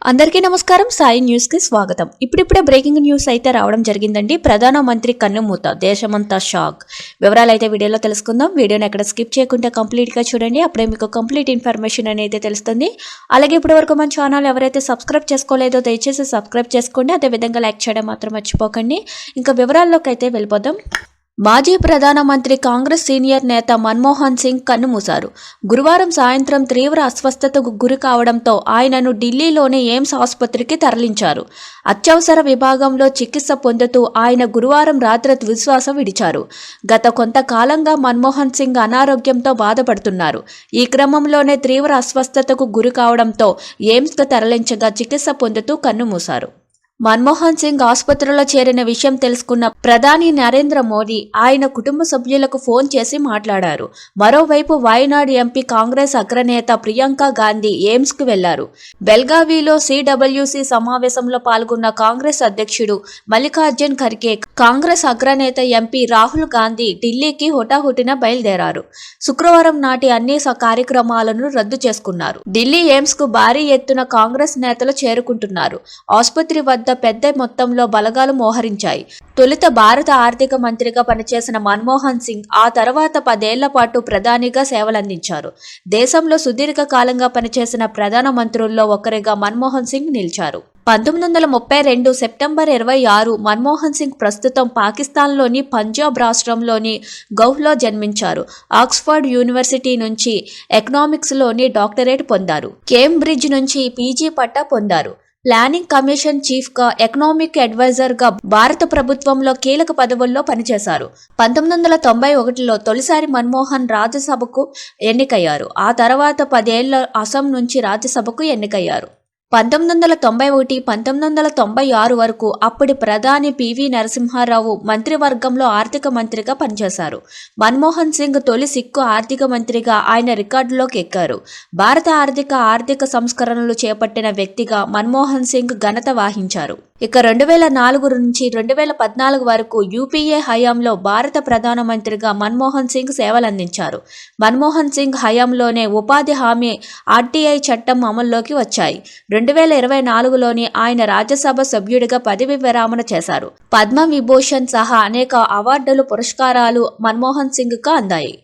అందరికీ నమస్కారం. సాయి న్యూస్ కి స్వాగతం. ఇప్పుడిప్పుడే బ్రేకింగ్ న్యూస్ అయితే రావడం జరిగిందండి. ప్రధానమంత్రి కన్నుమూత, దేశమంతా షాక్. వివరాలు అయితే వీడియోలో తెలుసుకుందాం. వీడియోని ఎక్కడ స్కిప్ చేయకుండా కంప్లీట్ గా చూడండి. అప్పుడే మీకు కంప్లీట్ ఇన్ఫర్మేషన్ అనేది తెలుస్తుంది. అలాగే ఇప్పటి వరకు మన ఛానల్ ఎవరైతే సబ్స్క్రైబ్ చేసుకోలేదో దయచేసి సబ్స్క్రైబ్ చేసుకోండి. అదే విధంగా లైక్ చేయడం మాత్రం మర్చిపోకండి. ఇంకా వివరాల్లోకి అయితే వెళ్ళిపోదాం. మాజీ ప్రధానమంత్రి కాంగ్రెస్ సీనియర్ నేత మన్మోహన్ సింగ్ కన్నుమూశారు. గురువారం సాయంత్రం తీవ్ర అస్వస్థతకు గురి కావడంతో ఆయనను ఢిల్లీలోని ఎయిమ్స్ ఆసుపత్రికి తరలించారు. అత్యవసర విభాగంలో చికిత్స పొందుతూ ఆయన గురువారం రాత్రి తుదిశ్వాస విడిచారు. గత కొంతకాలంగా మన్మోహన్ సింగ్ అనారోగ్యంతో బాధపడుతున్నారు. ఈ క్రమంలోనే తీవ్ర అస్వస్థతకు గురి కావడంతో ఎయిమ్స్కు తరలించగా చికిత్స పొందుతూ కన్నుమూశారు. మన్మోహన్ సింగ్ ఆసుపత్రిలో చేరిన విషయం తెలుసుకున్న ప్రధాని నరేంద్ర మోదీ ఆయన కుటుంబ సభ్యులకు ఫోన్ చేసి మాట్లాడారు. మరోవైపు వాయనాడ్ ఎంపీ కాంగ్రెస్ అగ్రనేత ప్రియాంక గాంధీ ఎయిమ్స్ కు వెళ్లారు. బెల్గావీలో సిడబ్ల్యూసి సమావేశంలో పాల్గొన్న కాంగ్రెస్ అధ్యక్షుడు మల్లికార్జున్ ఖర్గే, కాంగ్రెస్ అగ్రనేత ఎంపీ రాహుల్ గాంధీ ఢిల్లీకి హుటాహుటిన బయలుదేరారు. శుక్రవారం నాటి అన్ని కార్యక్రమాలను రద్దు చేసుకున్నారు. ఢిల్లీ ఎయిమ్స్ కు భారీ ఎత్తున కాంగ్రెస్ నేతలు చేరుకుంటున్నారు. ఆసుపత్రి వద్ద పెద్ద మొత్తంలో బలగాలు మోహరించాయి. తొలుత భారత ఆర్థిక మంత్రిగా పనిచేసిన మన్మోహన్ సింగ్ ఆ తర్వాత 10 ఏళ్ల పాటు ప్రధానిగా సేవలందించారు. దేశంలో సుదీర్ఘ కాలంగా పనిచేసిన ప్రధాన మంత్రుల్లో ఒకరిగా మన్మోహన్ సింగ్ నిలిచారు. 1932 సెప్టెంబర్ 26 మన్మోహన్ సింగ్ ప్రస్తుతం పాకిస్తాన్లోని పంజాబ్ రాష్ట్రంలోని గౌహ్లో జన్మించారు. ఆక్స్ఫర్డ్ యూనివర్సిటీ నుంచి ఎకనామిక్స్లోని డాక్టరేట్ పొందారు. కేంబ్రిడ్జ్ నుంచి పీజీ పట్టా పొందారు. ప్లానింగ్ కమిషన్ చీఫ్ గా, ఎకనామిక్ అడ్వైజర్ గా భారత ప్రభుత్వంలో కీలక పదవుల్లో పనిచేశారు. 1991లో తొలిసారి మన్మోహన్ రాజ్యసభకు ఎన్నికయ్యారు. ఆ తర్వాత 10 ఏళ్ల అసోం నుంచి రాజ్యసభకు ఎన్నికయ్యారు. 1991, 1996 వరకు అప్పటి ప్రధాని పివి నరసింహారావు మంత్రివర్గంలో ఆర్థిక మంత్రిగా పనిచేశారు. మన్మోహన్ సింగ్ తొలి సిక్కు ఆర్థిక మంత్రిగా ఆయన రికార్డులోకి ఎక్కారు. భారత ఆర్థిక సంస్కరణలు చేపట్టిన వ్యక్తిగా మన్మోహన్ సింగ్ ఘనత వహించారు. ఇక 2004 నుంచి 2014 వరకు యూపీఏ హయాంలో భారత ప్రధానమంత్రిగా మన్మోహన్ సింగ్ సేవలందించారు. మన్మోహన్ సింగ్ హయాంలోనే ఉపాధి హామీ ఆర్టీఐ చట్టం అమల్లోకి వచ్చాయి. 2024లోని ఆయన రాజ్యసభ సభ్యుడిగా పదవి విరమణ చేశారు. పద్మ విభూషణ్ సహా అనేక అవార్డులు, పురస్కారాలు మన్మోహన్ సింగ్ కు అందాయి.